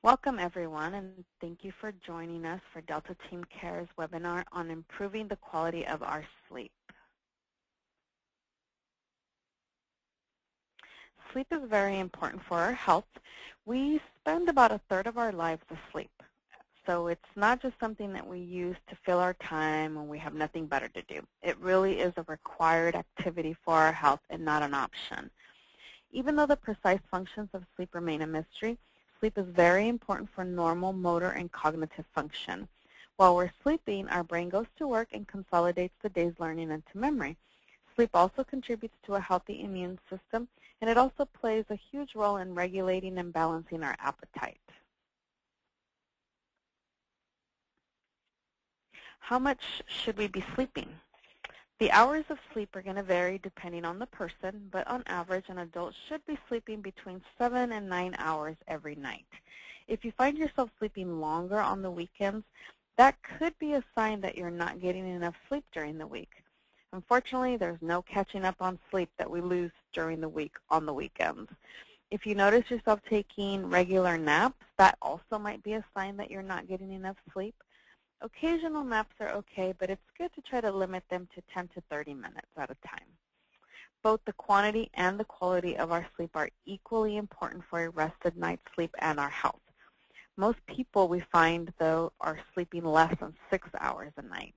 Welcome, everyone, and thank you for joining us for Delta Team Care's webinar on improving the quality of our sleep. Sleep is very important for our health. We spend about a third of our lives asleep, so it's not just something that we use to fill our time when we have nothing better to do. It really is a required activity for our health and not an option. Even though the precise functions of sleep remain a mystery, sleep is very important for normal motor and cognitive function. While we're sleeping, our brain goes to work and consolidates the day's learning into memory. Sleep also contributes to a healthy immune system, and it also plays a huge role in regulating and balancing our appetite. How much should we be sleeping? The hours of sleep are going to vary depending on the person, but on average, an adult should be sleeping between 7 and 9 hours every night. If you find yourself sleeping longer on the weekends, that could be a sign that you're not getting enough sleep during the week. Unfortunately, there's no catching up on sleep that we lose during the week on the weekends. If you notice yourself taking regular naps, that also might be a sign that you're not getting enough sleep. Occasional naps are okay, but it's good to try to limit them to 10 to 30 minutes at a time. Both the quantity and the quality of our sleep are equally important for a rested night's sleep and our health. Most people we find, though, are sleeping less than 6 hours a night.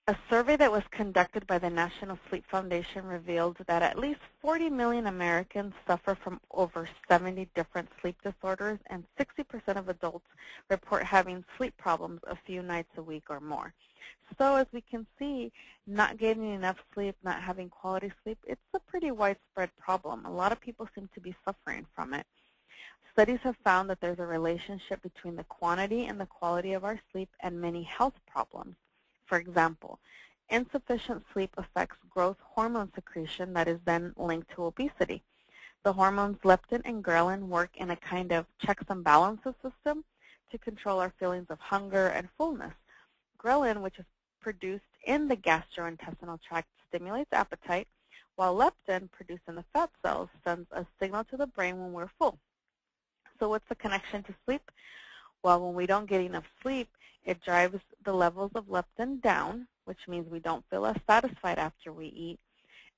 A survey that was conducted by the National Sleep Foundation revealed that at least 40 million Americans suffer from over 70 different sleep disorders, and 60% of adults report having sleep problems a few nights a week or more. So as we can see, not getting enough sleep, not having quality sleep, it's a pretty widespread problem. A lot of people seem to be suffering from it. Studies have found that there's a relationship between the quantity and the quality of our sleep and many health problems. For example, insufficient sleep affects growth hormone secretion that is then linked to obesity. The hormones leptin and ghrelin work in a kind of checks and balances system to control our feelings of hunger and fullness. Ghrelin, which is produced in the gastrointestinal tract, stimulates appetite, while leptin, produced in the fat cells, sends a signal to the brain when we're full. So what's the connection to sleep? Well, when we don't get enough sleep, it drives the levels of leptin down, which means we don't feel as satisfied after we eat.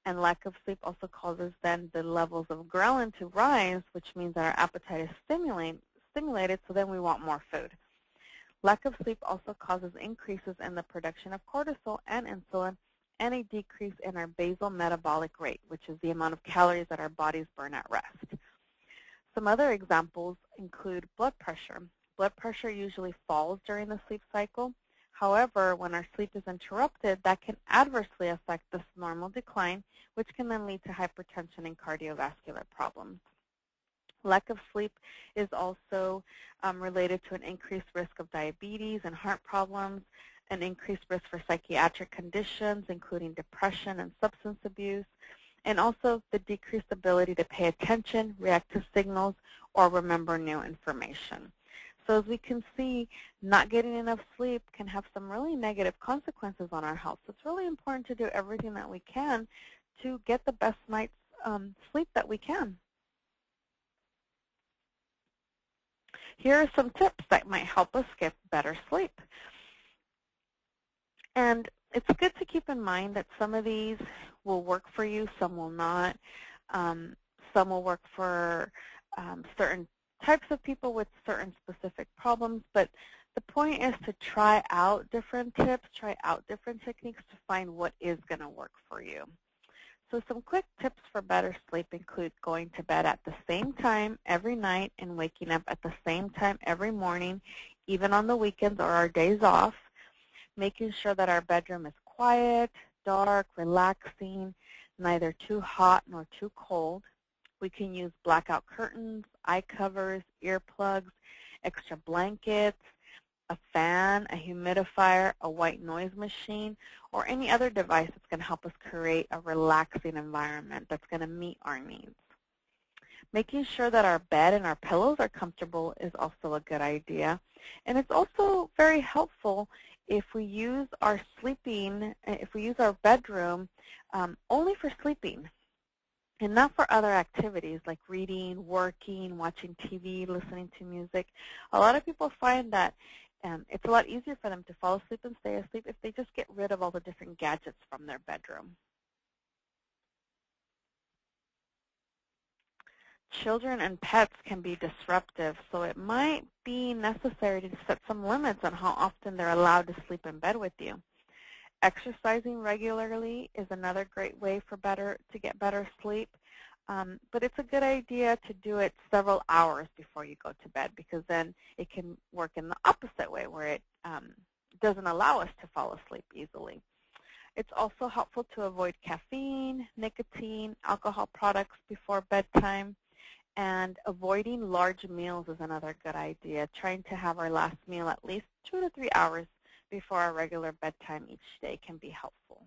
And lack of sleep also causes then the levels of ghrelin to rise, which means that our appetite is stimulated, so then we want more food. Lack of sleep also causes increases in the production of cortisol and insulin, and a decrease in our basal metabolic rate, which is the amount of calories that our bodies burn at rest. Some other examples include blood pressure. Blood pressure usually falls during the sleep cycle. However, when our sleep is interrupted, that can adversely affect this normal decline, which can then lead to hypertension and cardiovascular problems. Lack of sleep is also related to an increased risk of diabetes and heart problems, an increased risk for psychiatric conditions, including depression and substance abuse, and also the decreased ability to pay attention, react to signals, or remember new information. So as we can see, not getting enough sleep can have some really negative consequences on our health. So it's really important to do everything that we can to get the best night's sleep that we can. Here are some tips that might help us get better sleep. And it's good to keep in mind that some of these will work for you, some will not. Some will work for certain types of people with certain specific problems, but the point is to try out different tips, try out different techniques to find what is going to work for you. So some quick tips for better sleep include going to bed at the same time every night and waking up at the same time every morning, even on the weekends or our days off. Making sure that our bedroom is quiet, dark, relaxing, neither too hot nor too cold. We can use blackout curtains, eye covers, earplugs, extra blankets, a fan, a humidifier, a white noise machine, or any other device that's going to help us create a relaxing environment that's going to meet our needs. Making sure that our bed and our pillows are comfortable is also a good idea. And it's also very helpful If we use our bedroom only for sleeping and not for other activities like reading, working, watching TV, listening to music, a lot of people find that it's a lot easier for them to fall asleep and stay asleep if they just get rid of all the different gadgets from their bedroom. Children and pets can be disruptive, so it might be necessary to set some limits on how often they're allowed to sleep in bed with you. Exercising regularly is another great way to get better sleep, but it's a good idea to do it several hours before you go to bed, because then it can work in the opposite way where it doesn't allow us to fall asleep easily. It's also helpful to avoid caffeine, nicotine, alcohol products before bedtime. And avoiding large meals is another good idea. Trying to have our last meal at least 2 to 3 hours before our regular bedtime each day can be helpful.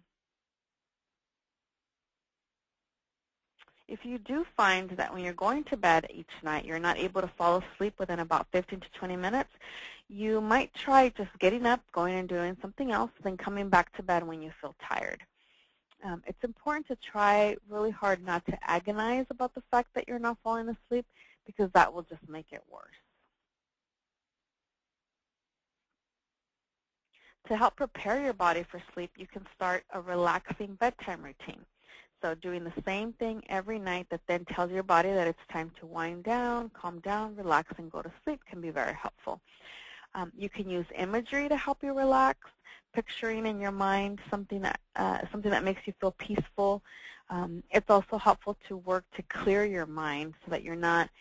If you do find that when you're going to bed each night you're not able to fall asleep within about 15 to 20 minutes, you might try just getting up, going and doing something else, then coming back to bed when you feel tired. It's important to try really hard not to agonize about the fact that you're not falling asleep, because that will just make it worse. To help prepare your body for sleep, you can start a relaxing bedtime routine. So doing the same thing every night that then tells your body that it's time to wind down, calm down, relax, and go to sleep can be very helpful. You can use imagery to help you relax, picturing in your mind something that makes you feel peaceful. It's also helpful to work to clear your mind so that you're not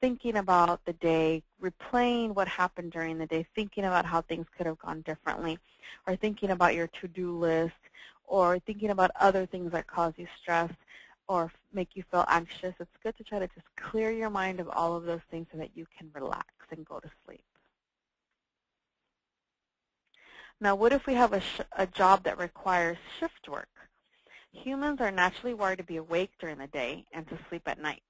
thinking about the day, replaying what happened during the day, thinking about how things could have gone differently, or thinking about your to-do list, or thinking about other things that cause you stress or make you feel anxious. It's good to try to just clear your mind of all of those things so that you can relax and go to sleep. Now, what if we have a job that requires shift work? Humans are naturally wired to be awake during the day and to sleep at night.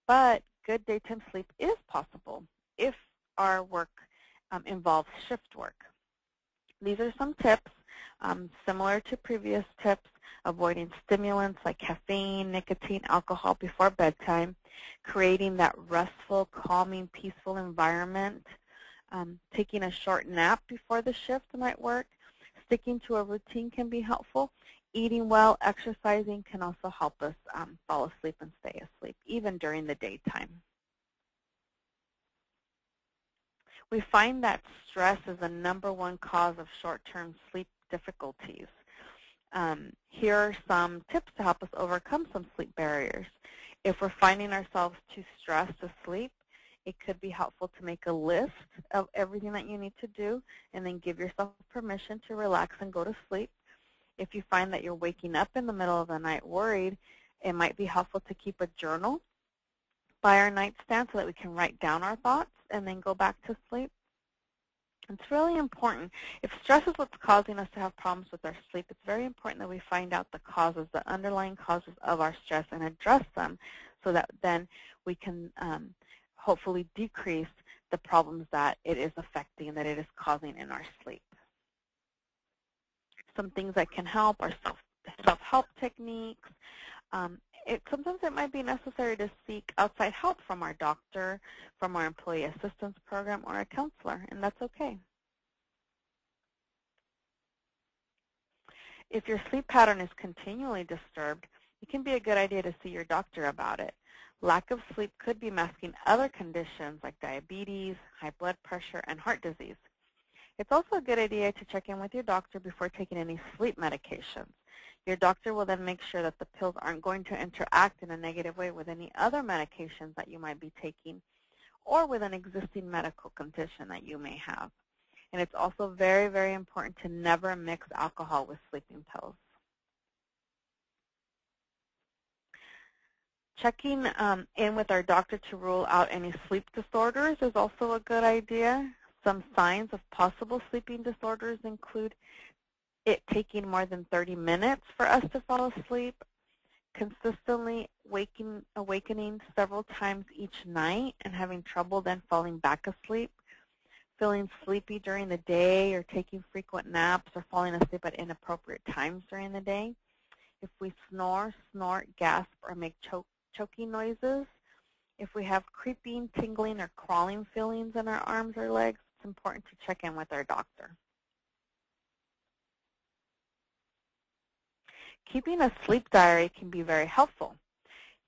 But good daytime sleep is possible if our work involves shift work. These are some tips, similar to previous tips: avoiding stimulants like caffeine, nicotine, alcohol before bedtime, creating that restful, calming, peaceful environment, taking a short nap before the shift might work, sticking to a routine can be helpful, eating well, exercising can also help us fall asleep and stay asleep, even during the daytime. We find that stress is the #1 cause of short-term sleep difficulties. Here are some tips to help us overcome some sleep barriers. If we're finding ourselves too stressed to sleep, it could be helpful to make a list of everything that you need to do and then give yourself permission to relax and go to sleep. If you find that you're waking up in the middle of the night worried, it might be helpful to keep a journal by our nightstand so that we can write down our thoughts and then go back to sleep. It's really important. If stress is what's causing us to have problems with our sleep, it's very important that we find out the causes, the underlying causes of our stress, and address them so that then we can hopefully decrease the problems that it is affecting, that it is causing in our sleep. Some things that can help are self-help techniques. Sometimes it might be necessary to seek outside help from our doctor, from our employee assistance program, or a counselor, and that's okay. If your sleep pattern is continually disturbed, it can be a good idea to see your doctor about it. Lack of sleep could be masking other conditions like diabetes, high blood pressure, and heart disease. It's also a good idea to check in with your doctor before taking any sleep medications. Your doctor will then make sure that the pills aren't going to interact in a negative way with any other medications that you might be taking or with an existing medical condition that you may have. And it's also very, very important to never mix alcohol with sleeping pills. Checking in with our doctor to rule out any sleep disorders is also a good idea. Some signs of possible sleeping disorders include it taking more than 30 minutes for us to fall asleep, consistently awakening several times each night and having trouble then falling back asleep, feeling sleepy during the day, or taking frequent naps, or falling asleep at inappropriate times during the day. If we snore, snort, gasp, or make choking noises. If we have creeping, tingling, or crawling feelings in our arms or legs, it's important to check in with our doctor. Keeping a sleep diary can be very helpful.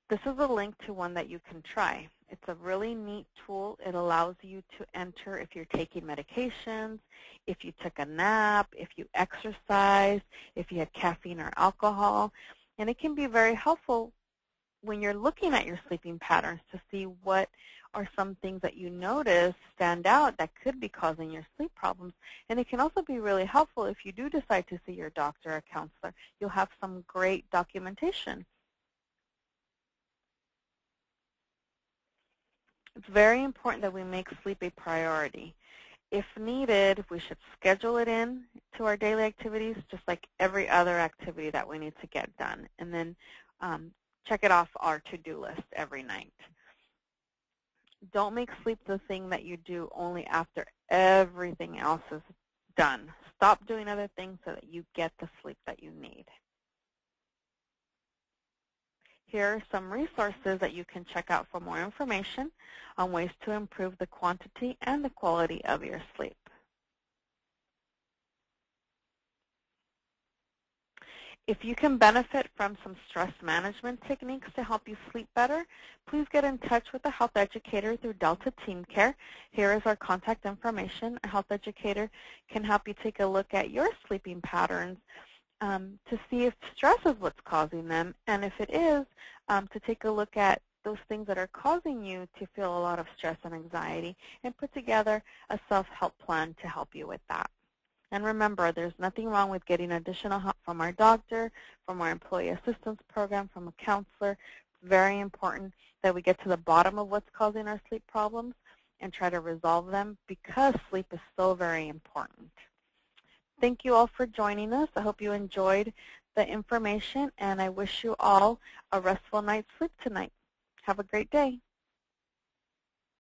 This is a link to one that you can try. It's a really neat tool. It allows you to enter if you're taking medications, if you took a nap, if you exercise, if you had caffeine or alcohol. And it can be very helpful when you're looking at your sleeping patterns to see what are some things that you notice stand out that could be causing your sleep problems. And it can also be really helpful if you do decide to see your doctor or counselor. You'll have some great documentation. It's very important that we make sleep a priority. If needed, we should schedule it in to our daily activities just like every other activity that we need to get done, and then check it off our to-do list every night. Don't make sleep the thing that you do only after everything else is done. Stop doing other things so that you get the sleep that you need. Here are some resources that you can check out for more information on ways to improve the quantity and the quality of your sleep. If you can benefit from some stress management techniques to help you sleep better, please get in touch with a health educator through Delta Team Care. Here is our contact information. A health educator can help you take a look at your sleeping patterns to see if stress is what's causing them, and if it is, to take a look at those things that are causing you to feel a lot of stress and anxiety, and put together a self-help plan to help you with that. And remember, there's nothing wrong with getting additional help from our doctor, from our employee assistance program, from a counselor. It's very important that we get to the bottom of what's causing our sleep problems and try to resolve them, because sleep is so very important. Thank you all for joining us. I hope you enjoyed the information, and I wish you all a restful night's sleep tonight. Have a great day.